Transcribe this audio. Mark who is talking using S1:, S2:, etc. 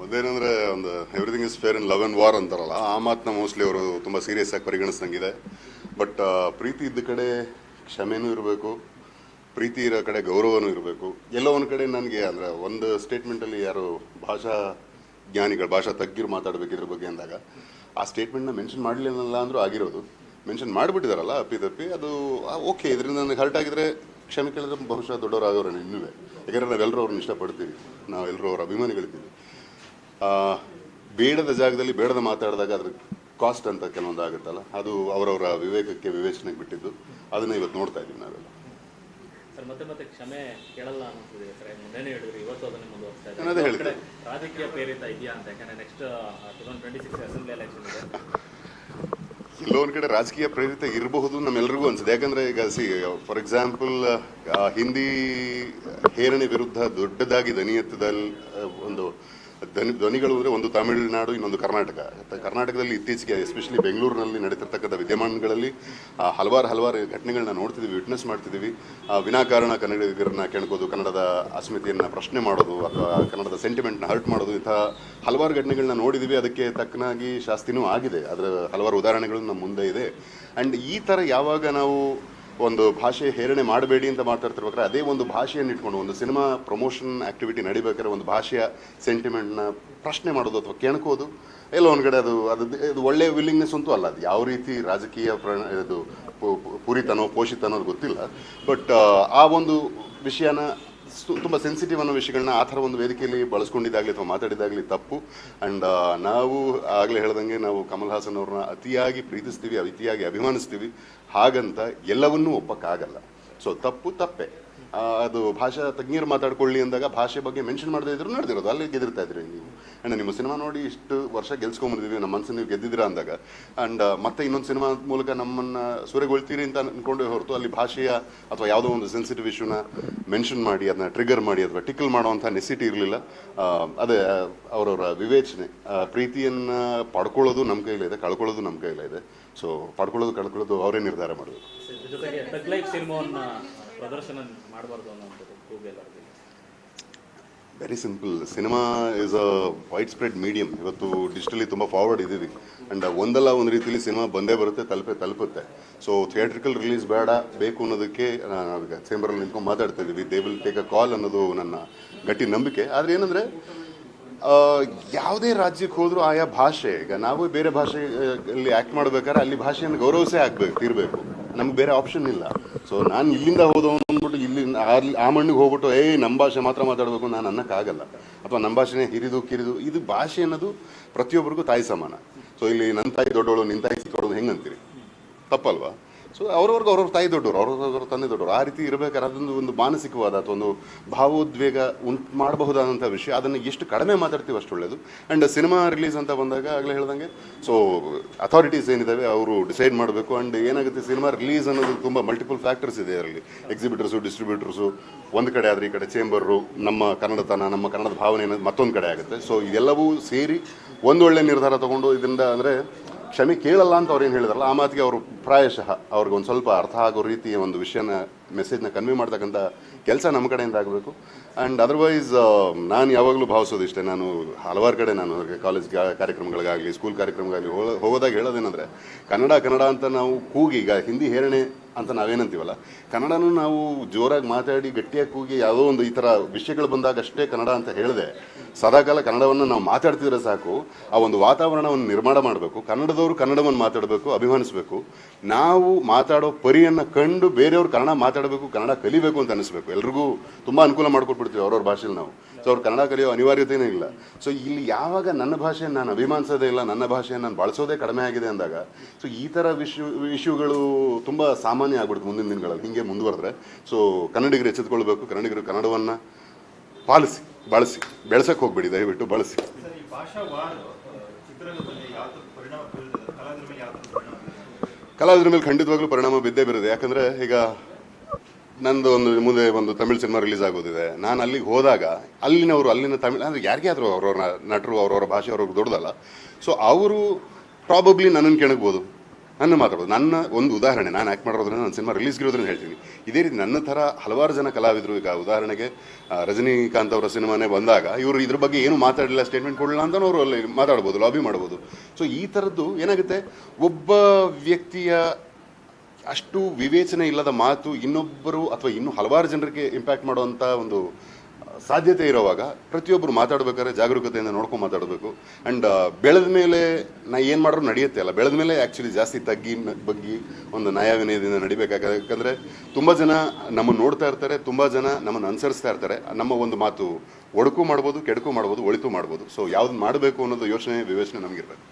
S1: ಒಂದೇನಂದ್ರೆ ಒಂದು everything is fair in love and war ಅಂತಾರಲ್ಲ, ಆ ಮಾತನ್ನ ಮೋಸ್ಟ್ಲಿ ಅವರು ತುಂಬ ಸೀರಿಯಸ್ ಆಗಿ ಪರಿಗಣಿಸ್ದಂಗಿದೆ. ಬಟ್ ಪ್ರೀತಿ ಇದ್ದ ಕಡೆ ಕ್ಷಮೆನೂ ಇರಬೇಕು, ಪ್ರೀತಿ ಇರೋ ಕಡೆ ಗೌರವನೂ ಇರಬೇಕು. ಎಲ್ಲೋ ಒಂದು ಕಡೆ ನನಗೆ ಅಂದರೆ ಒಂದು ಸ್ಟೇಟ್ಮೆಂಟಲ್ಲಿ ಯಾರು ಭಾಷಾ ಜ್ಞಾನಿಗಳು, ಭಾಷಾ ತಜ್ಞರು ಮಾತಾಡಬೇಕಿದ್ರ ಬಗ್ಗೆ ಅಂದಾಗ ಆ ಸ್ಟೇಟ್ಮೆಂಟ್ನ ಮೆನ್ಷನ್ ಮಾಡಲಿಲ್ಲ ಅಂದರೂ ಆಗಿರೋದು. ಮೆನ್ಷನ್ ಮಾಡಿಬಿಟ್ಟಿದಾರಲ್ಲ ಅಪ್ಪಿತಪ್ಪಿ, ಅದು ಓಕೆ. ಇದರಿಂದ ನನಗೆ ಹರ್ಟ್ ಆಗಿದ್ರೆ ಕ್ಷಮೆ ಕೇಳಿದ್ರೆ ಬಹುಶಃ ದೊಡ್ಡವರಾಗೋರು ಇನ್ನೂ. ಯಾಕಂದರೆ ನಾವೆಲ್ಲರೂ ಅವ್ರನ್ನ ಇಷ್ಟಪಡ್ತೀವಿ, ನಾವೆಲ್ಲರೂ ಅವ್ರ ಅಭಿಮಾನಿಗಳಿದ್ದೀವಿ. ಬೇಡದ ಜಾಗದಲ್ಲಿ ಬೇಡದ ಮಾತಾಡಿದಾಗ ಅದ್ರ ಕಾಸ್ಟ್ ಅಂತ ಕೆಲವೊಂದು ಆಗುತ್ತಲ್ಲ, ಅದು ಅವರವರ ವಿವೇಕಕ್ಕೆ ವಿವೇಚನೆಗೆ ಬಿಟ್ಟಿದ್ದು. ಅದನ್ನ ಇವತ್ತು ನೋಡ್ತಾ ಇದ್ದೀವಿ ನಾವೆಲ್ಲ.
S2: ಸರ್ ಮತ್ತೆ ಮತ್ತೆ ಕ್ಷಮೆ ಕೇಳಲ್ಲ ಅನ್ನಿಸ್ತಿದೆ ಸರ್. ಮುಂದೆನೇ ಹೇಳಿದ್ರು, ಇವತ್ತು ಅದನ್ನೇ ಮುಂದುವರಿಸ್ತಾ ಇದ್ದಾರೆ.
S1: ನಾನು ಅದೇ ಹೇಳ್ತೇನೆ,
S2: ರಾಜಕೀಯ ಪ್ರೇರಿತ ಇದೆಯಾ ಅಂತ. ಯಾಕಂದ್ರೆ ನೆಕ್ಸ್ಟ್ 2026 ಅಸೆಂಬ್ಲಿ ಎಲೆಕ್ಷನ್ ಇದೆ.
S1: ಎಲ್ಲೋ ಒಂದು ಕಡೆ ರಾಜಕೀಯ ಪ್ರೇರಿತ ಇರಬಹುದು ನಮ್ಮೆಲ್ಲರಿಗೂ ಅನ್ಸುತ್ತೆ. ಯಾಕಂದ್ರೆ ಈಗ ಫಾರ್ ಎಕ್ಸಾಂಪಲ್ ಹಿಂದಿ ಹೇರಣೆ ವಿರುದ್ಧ ದೊಡ್ಡದಾಗಿ ದನಿ ಎತ್ತದಲ್ಲಿ ಒಂದು ಧ್ವನಿಗಳು ಅಂದರೆ ಒಂದು ತಮಿಳುನಾಡು, ಇನ್ನೊಂದು ಕರ್ನಾಟಕ. ಕರ್ನಾಟಕದಲ್ಲಿ ಇತ್ತೀಚೆಗೆ ಎಸ್ಪೆಷಲಿ ಬೆಂಗಳೂರಿನಲ್ಲಿ ನಡೀತಿರ್ತಕ್ಕಂಥ ವಿದ್ಯಮಾನಗಳಲ್ಲಿ ಹಲವಾರು ಘಟನೆಗಳನ್ನ ನೋಡ್ತಿದ್ದೀವಿ, ವಿಟ್ನೆಸ್ ಮಾಡ್ತಿದ್ದೀವಿ. ವಿನಾಕಾರಣ ಕನ್ನಡಿಗರನ್ನ ಕೆಣಕೋದು, ಕನ್ನಡದ ಅಸ್ಮಿತೆಯನ್ನು ಪ್ರಶ್ನೆ ಮಾಡೋದು, ಅಥವಾ ಕನ್ನಡದ ಸೆಂಟಿಮೆಂಟ್ನ ಹರ್ಟ್ ಮಾಡೋದು, ಇಂತಹ ಹಲವಾರು ಘಟನೆಗಳನ್ನ ನೋಡಿದ್ದೀವಿ. ಅದಕ್ಕೆ ತಕ್ಕನಾಗಿ ಶಾಸ್ತಿನೂ ಆಗಿದೆ. ಅದರ ಹಲವಾರು ಉದಾಹರಣೆಗಳು ನಮ್ಮ ಮುಂದೆ ಇದೆ. ಆ್ಯಂಡ್ ಈ ಥರ ಯಾವಾಗ ನಾವು ಒಂದು ಭಾಷೆ ಹೇರಣೆ ಮಾಡಬೇಡಿ ಅಂತ ಮಾತಾಡ್ತಿರ್ಬೇಕಾದ್ರೆ, ಅದೇ ಒಂದು ಭಾಷೆಯನ್ನು ಇಟ್ಕೊಂಡು ಒಂದು ಸಿನಿಮಾ ಪ್ರಮೋಷನ್ ಆ್ಯಕ್ಟಿವಿಟಿ ನಡಿಬೇಕಾದ್ರೆ ಒಂದು ಭಾಷೆಯ ಸೆಂಟಿಮೆಂಟ್ನ ಪ್ರಶ್ನೆ ಮಾಡೋದು ಅಥವಾ ಕೆಣಕೋದು, ಎಲ್ಲೋ ಒಂದು ಕಡೆ ಅದು ಒಳ್ಳೆಯ ವಿಲ್ಲಿಂಗ್ನೆಸ್ ಅಂತೂ ಅಲ್ಲ. ಅದು ಯಾವ ರೀತಿ ರಾಜಕೀಯ ಇದು ಪೂರಿತನೋ ಪೋಷಿತನೋ ಗೊತ್ತಿಲ್ಲ. ಬಟ್ ಆ ಒಂದು ವಿಷಯನ ತುಂಬ ಸೆನ್ಸಿಟಿವ್ ಅನ್ನೋ ವಿಷಯಗಳನ್ನ ಆ ಥರ ಒಂದು ವೇದಿಕೆಯಲ್ಲಿ ಬಳಸ್ಕೊಂಡಿದ್ದಾಗಲಿ ಅಥವಾ ಮಾತಾಡಿದಾಗಲಿ ತಪ್ಪು. ಆ್ಯಂಡ್ ನಾವು ಆಗಲೇ ಹೇಳ್ದಂಗೆ ನಾವು ಕಮಲ್ ಹಾಸನ್ ಅವ್ರನ್ನ ಅತಿಯಾಗಿ ಪ್ರೀತಿಸ್ತೀವಿ, ಅತಿಯಾಗಿ ಅಭಿಮಾನಿಸ್ತೀವಿ. ಹಾಗಂತ ಎಲ್ಲವನ್ನೂ ಒಪ್ಪಕ್ಕಾಗಲ್ಲ. ಸೊ ತಪ್ಪೇ. ಅದು ಭಾಷಾ ತಜ್ಞರು ಮಾತಾಡ್ಕೊಳ್ಳಿ ಅಂದಾಗ ಭಾಷೆ ಬಗ್ಗೆ ಮೆನ್ಷನ್ ಮಾಡದೇ ಇದ್ರು ನಡೆದಿರೋದು, ಅಲ್ಲಿ ಗೆದಿರ್ತಾ ಇದ್ರಿ ನೀವು. ಆ್ಯಂಡ್ ನಿಮ್ಮ ಸಿನಿಮಾ ನೋಡಿ ಇಷ್ಟು ವರ್ಷ ಗೆಲ್ಸ್ಕೊಂಬಂದಿದ್ದೀವಿ, ನಮ್ಮ ಮನಸ್ಸನ್ನು ನೀವು ಗೆದ್ದಿದ್ದೀರಾ ಅಂದಾಗ, ಆ್ಯಂಡ್ ಮತ್ತೆ ಇನ್ನೊಂದು ಸಿನಿಮಾ ಮೂಲಕ ನಮ್ಮನ್ನು ಸೂರೆಗೊಳ್ತೀರಿ ಅಂತ ಅಂದ್ಕೊಂಡೇ ಹೊರತು ಅಲ್ಲಿ ಭಾಷೆಯ ಅಥವಾ ಯಾವುದೋ ಒಂದು ಸೆನ್ಸಿಟಿವ್ ಇಶ್ಯೂನ ಮೆನ್ಷನ್ ಮಾಡಿ ಅದನ್ನ ಟ್ರಿಗರ್ ಮಾಡಿ ಅಥವಾ ಟಿಕಲ್ ಮಾಡುವಂಥ ನೆಸಿಟಿ ಇರಲಿಲ್ಲ. ಅದೇ ಅವರವರ ವಿವೇಚನೆ. ಪ್ರೀತಿಯನ್ನು ಪಡ್ಕೊಳ್ಳೋದು ನಮ್ಮ ಕೈಲಿದೆ, ಕಳ್ಕೊಳ್ಳೋದು ನಮ್ಮ ಕೈಲಿದೆ. ಸೊ ಕಳ್ಕೊಳ್ಳೋದು ಅವರೇ ನಿರ್ಧಾರ ಮಾಡಬೇಕು.
S2: ಪ್ರದರ್ಶನ ಮಾಡಬಾರ್ದು ಅನ್ನೋಂಥದ್ದು ಕೂಗು ಎಲ್ಲರಿಗೂ.
S1: Very simple. Cinema is a wide spread medium. ಇವತ್ತು ಡಿಜಿಟಲಿ ತುಂಬ ಫಾರ್ವರ್ಡ್ ಇದ್ದೀವಿ. ಆ್ಯಂಡ್ ಒಂದಲ್ಲ ಒಂದು ರೀತಿಯಲ್ಲಿ ಸಿನಿಮಾ ಬಂದೇ ಬರುತ್ತೆ, ತಲುಪುತ್ತೆ. ಸೊ ಥಿಯೇಟ್ರಿಕಲ್ ರಿಲೀಸ್ ಬೇಕು ಅನ್ನೋದಕ್ಕೆ ನಾವೀಗ ಚೇಂಬರಲ್ಲಿ ನಿಂತ್ಕೊಂಡು ಮಾತಾಡ್ತಾ ಇದ್ದೀವಿ. ದೇ ವಿಲ್ ಟೇಕ್ ಅ ಕಾಲ್ ಅನ್ನೋದು ನನ್ನ ಗಟ್ಟಿ ನಂಬಿಕೆ. ಆದರೆ ಏನಂದರೆ ಯಾವುದೇ ರಾಜ್ಯಕ್ಕೆ ಹೋದರೂ ಆಯಾ ಭಾಷೆ, ಈಗ ನಾವು ಬೇರೆ ಭಾಷೆಯಲ್ಲಿ ಆ್ಯಕ್ಟ್ ಮಾಡಬೇಕಾದ್ರೆ ಅಲ್ಲಿ ಭಾಷೆಯನ್ನು ಗೌರವಿಸೇ ಇರಬೇಕು. ನಮ್ಗೆ ಬೇರೆ ಆಪ್ಷನ್ ಇಲ್ಲ. ಸೊ ನಾನು ಇಲ್ಲಿಂದ ಹೋದವನು ಅಂದ್ಬಿಟ್ಟು ಇಲ್ಲಿ ಆ ಮಣ್ಣಿಗೆ ಹೋಗ್ಬಿಟ್ಟು ನಮ್ಮ ಭಾಷೆ ಮಾತ್ರ ಮಾತಾಡಬೇಕು ನಾನು ಅನ್ನೋಕ್ಕಾಗಲ್ಲ. ಅಥವಾ ನಮ್ಮ ಭಾಷೆನೇ ಕಿರಿದು ಇದು ಭಾಷೆ ಅನ್ನೋದು ಪ್ರತಿಯೊಬ್ಬರಿಗೂ ತಾಯಿ ಸಮಾನ. ಸೊ ಇಲ್ಲಿ ನನ್ನ ತಾಯಿ ದೊಡ್ಡವಳು, ನಿನ್ನ ತಾಯಿ ಚಿಕ್ಕವಳು ಹೆಂಗಂತೀರಿ? ತಪ್ಪಲ್ವಾ? ಸೊ ಅವ್ರವ್ರ ತಾಯಿ ದೊಡ್ಡವರು, ಅವ್ರವ್ರ ತಂದೆ ದೊಡ್ಡವರು. ಆ ರೀತಿ ಇರಬೇಕಾದ್ರೆ ಅದೊಂದು ಒಂದು ಮಾನಸಿಕವಾದ ಅಥವಾ ಒಂದು ಭಾವೋದ್ವೇಗ ಉಂಟು ಮಾಡಬಹುದಾದಂಥ ವಿಷಯ. ಅದನ್ನು ಎಷ್ಟು ಕಡಿಮೆ ಮಾತಾಡ್ತೀವಿ ಅಷ್ಟು ಒಳ್ಳೆಯದು. ಆ್ಯಂಡ್ ಸಿನಿಮಾ ರಿಲೀಸ್ ಅಂತ ಬಂದಾಗ ಆಗಲೇ ಹೇಳ್ದಂಗೆ, ಸೊ ಅಥಾರಿಟೀಸ್ ಏನಿದ್ದಾವೆ ಅವರು ಡಿಸೈಡ್ ಮಾಡಬೇಕು. ಆ್ಯಂಡ್ ಏನಾಗುತ್ತೆ, ಸಿನಿಮಾ ರಿಲೀಸ್ ಅನ್ನೋದು ತುಂಬ ಮಲ್ಟಿಪಲ್ ಫ್ಯಾಕ್ಟರ್ಸ್ ಇದೆ ಅದರಲ್ಲಿ. ಎಕ್ಸಿಬಿಟರ್ಸು, ಡಿಸ್ಟ್ರಿಬ್ಯೂಟರ್ಸು ಒಂದು ಕಡೆ ಆದರೆ, ಈ ಕಡೆ ಚೇಂಬರು, ನಮ್ಮ ಕನ್ನಡತನ, ನಮ್ಮ ಕನ್ನಡದ ಭಾವನೆ ಅನ್ನೋದು ಮತ್ತೊಂದು ಕಡೆ ಆಗುತ್ತೆ. ಸೊ ಇದೆಲ್ಲವೂ ಸೇರಿ ಒಂದೊಳ್ಳೆ ನಿರ್ಧಾರ ತೊಗೊಂಡು ಇದರಿಂದ ಅಂದರೆ ಕ್ಷಮೆ ಕೇಳಲ್ಲ ಅಂತ ಅವ್ರು ಏನು ಹೇಳಿದಾರಲ್ಲ, ಆ ಮಾತಿಗೆ ಅವರು ಪ್ರಾಯಶಃ ಅವ್ರಿಗೆ ಒಂದು ಸ್ವಲ್ಪ ಅರ್ಥ ಆಗೋ ರೀತಿಯ ಒಂದು ವಿಷಯನ, ಮೆಸೇಜ್ನ ಕನ್ವೆ ಮಾಡ್ತಕ್ಕಂಥ ಕೆಲಸ ನಮ್ಮ ಕಡೆಯಿಂದ ಆಗಬೇಕು. ಆ್ಯಂಡ್ ಅದರ್ವೈಸ್ ನಾನು ಯಾವಾಗಲೂ ಭಾವಿಸೋದು ಇಷ್ಟೇ. ನಾನು ಹಲವಾರು ಕಡೆ ನಾನು ಕಾಲೇಜ್ ಕಾರ್ಯಕ್ರಮಗಳಿಗಾಗಲಿ, ಸ್ಕೂಲ್ ಕಾರ್ಯಕ್ರಮಗಳಾಗಲಿ ಹೋಗೋದಾಗ ಹೇಳೋದೇನೆಂದರೆ, ಕನ್ನಡ ಅಂತ ನಾವು ಕೂಗಿ, ಈಗ ಹಿಂದಿ ಹೇರಣೆ ಅಂತ ನಾವೇನಂತೀವಲ್ಲ, ಕನ್ನಡನೂ ನಾವು ಜೋರಾಗಿ ಮಾತಾಡಿ ಗಟ್ಟಿಯಾಗಿ ಕೂಗಿ ಯಾವುದೋ ಒಂದು ಈ ಥರ ವಿಷಯಗಳು ಬಂದಾಗ ಅಷ್ಟೇ ಕನ್ನಡ ಅಂತ ಹೇಳಿದೆ. ಸದಾಕಾಲ ಕನ್ನಡವನ್ನು ನಾವು ಮಾತಾಡ್ತಿದ್ರೆ ಸಾಕು. ಆ ಒಂದು ವಾತಾವರಣವನ್ನು ನಿರ್ಮಾಣ ಮಾಡಬೇಕು. ಕನ್ನಡದವರು ಕನ್ನಡವನ್ನು ಮಾತಾಡಬೇಕು, ಅಭಿಮಾನಿಸಬೇಕು. ನಾವು ಮಾತಾಡೋ ಪರಿಯನ್ನು ಕಂಡು ಬೇರೆಯವ್ರು ಕನ್ನಡ ಮಾತಾಡಬೇಕು, ಕನ್ನಡ ಕಲಿಬೇಕು ಅಂತ ಅನಿಸ್ಬೇಕು. ಎಲ್ರಿಗೂ ತುಂಬ ಅನುಕೂಲ ಮಾಡ್ಕೊಟ್ಬಿಡ್ತೀವಿ ಅವ್ರವ್ರ ಭಾಷೆಯಲ್ಲಿ ನಾವು. ಸೊ ಅವ್ರು ಕನ್ನಡ ಕಲಿಯೋ ಅನಿವಾರ್ಯತೆಯೇ ಇಲ್ಲ. ಸೊ ಇಲ್ಲಿ ಯಾವಾಗ ನನ್ನ ಭಾಷೆಯನ್ನು ನಾನು ಅಭಿಮಾನಿಸೋದೇ ಇಲ್ಲ, ನನ್ನ ಭಾಷೆಯನ್ನು ನಾನು ಬಳಸೋದೇ ಕಡಿಮೆ ಆಗಿದೆ ಅಂದಾಗ, ಸೊ ಈ ಥರ ಇಶ್ಯೂಗಳು ತುಂಬ ಸಾಮಾನ್ಯ ಆಗ್ಬಿಡುತ್ತೆ ಮುಂದಿನ ದಿನಗಳಲ್ಲಿ. ಹೀಗೆ ಮುಂದುವರೆದ್ರೆ ಸೊ ಕನ್ನಡಿಗರು ಎಚ್ಚೆತ್ಕೊಳ್ಬೇಕು. ಕನ್ನಡಿಗರು ಕನ್ನಡವನ್ನು ಬಳಸಿ ಬೆಳೆಸಕ್ಕೆ ಹೋಗ್ಬೇಡಿ, ದಯವಿಟ್ಟು ಬಳಸಿ. ಕಲಾವಿದರ ಮೇಲೆ ಖಂಡಿತವಾಗ್ಲೂ ಪರಿಣಾಮ ಬಿದ್ದೇ ಬೀರಿದೆ. ಯಾಕಂದರೆ ಈಗ ನಂದು ಮುಂದೆ ಒಂದು ತಮಿಳು ಸಿನಿಮಾ ರಿಲೀಸ್ ಆಗೋದಿದೆ. ನಾನು ಅಲ್ಲಿಗೆ ಹೋದಾಗ ಅಲ್ಲಿನ ತಮಿಳು ಅಂದರೆ ಯಾರಿಗೇ ಆದರೂ ಅವ್ರವ್ರ ನಟರು, ಅವ್ರವ್ರ ಭಾಷೆ ಅವ್ರವ್ರಿಗೆ ದೊಡ್ಡದಲ್ಲ. ಸೊ ಅವರು ಪ್ರಾಬಬ್ಲಿ ನನ್ನನ್ನು ಕೆಣಗ್ಬೋದು. ನನ್ನ ಮಾತಾಡೋದು. ನನ್ನ ಒಂದು ಉದಾಹರಣೆ, ನಾನು ಆ್ಯಕ್ಟ್ ಮಾಡಿರೋದ್ರಿಂದ ನನ್ನ ಸಿನಿಮಾ ರಿಲೀಸ್ಗಿರೋದ್ರಿಂದ ಹೇಳ್ತೀನಿ. ಇದೇ ರೀತಿ ನನ್ನ ಥರ ಹಲವಾರು ಜನ ಕಲಾವಿದರು, ಈಗ ಉದಾಹರಣೆಗೆ ರಜನಿಕಾಂತ್ ಅವರ ಸಿನಿಮಾನೇ ಬಂದಾಗ ಇವರು ಇದ್ರ ಬಗ್ಗೆ ಏನು ಮಾತಾಡಲಿಲ್ಲ, ಸ್ಟೇಟ್ಮೆಂಟ್ ಕೊಡಲಿಲ್ಲ ಅಂತ ಅವರು ಅಲ್ಲಿ ಮಾತಾಡ್ಬೋದು, ಲಾಬಿ ಮಾಡ್ಬೋದು. ಸೊ ಈ ಥರದ್ದು ಏನಾಗುತ್ತೆ, ಒಬ್ಬ ವ್ಯಕ್ತಿಯ ಅಷ್ಟು ವಿವೇಚನೆ ಇಲ್ಲದ ಮಾತು ಇನ್ನೊಬ್ಬರು ಅಥವಾ ಇನ್ನೂ ಹಲವಾರು ಜನರಿಗೆ ಇಂಪ್ಯಾಕ್ಟ್ ಮಾಡುವಂಥ ಒಂದು ಸಾಧ್ಯತೆ ಇರೋವಾಗ ಪ್ರತಿಯೊಬ್ಬರು ಮಾತಾಡಬೇಕಾದ್ರೆ ಜಾಗರೂಕತೆಯಿಂದ ನೋಡ್ಕೊಂಡು ಮಾತಾಡಬೇಕು. ಆ್ಯಂಡ್ ಬೆಳೆದ ಮೇಲೆ ನಾ ಏನು ಮಾಡಿದ್ರು ನಡೆಯುತ್ತೆ ಅಲ್ಲ, ಬೆಳೆದ ಮೇಲೆ ಆ್ಯಕ್ಚುಲಿ ಜಾಸ್ತಿ ತಗ್ಗಿ ಬಗ್ಗಿ ಒಂದು ನ್ಯಾಯ ವಿನಯದಿಂದ ನಡಿಬೇಕಾಗುತ್ತೆ. ಯಾಕಂದರೆ ತುಂಬ ಜನ ನಮ್ಮನ್ನು ನೋಡ್ತಾ ಇರ್ತಾರೆ, ತುಂಬ ಜನ ನಮ್ಮನ್ನು ಅನುಸರಿಸ್ತಾ ಇರ್ತಾರೆ. ನಮ್ಮ ಒಂದು ಮಾತು ಒಡಕು ಮಾಡ್ಬೋದು, ಕೆಡಕು ಮಾಡ್ಬೋದು, ಒಳಿತು ಮಾಡ್ಬೋದು. ಸೊ ಯಾವ್ದು ಮಾಡಬೇಕು ಅನ್ನೋದು ಯೋಚನೆ ವಿವೇಚನೆ ನಮಗಿರ್ಬೇಕು.